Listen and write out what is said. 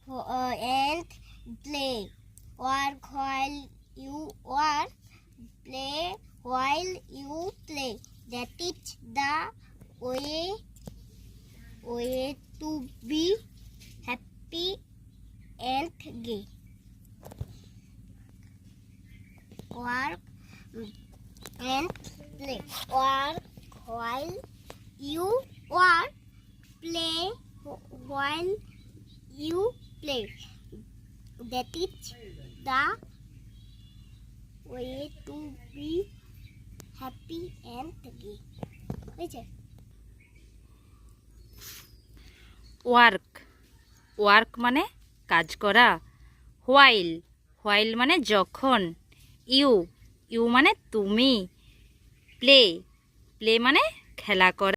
and play. Work while you work, play while you play. That is the way to be happy and gay. Work and play. Work while you work, play while you play. That is the way to be happy and gay. বুঝেছে? Work, work মানে কাজ করা। While, while মানে যখন। You, you মানে তুমি। Play, play মানে খেলা করা।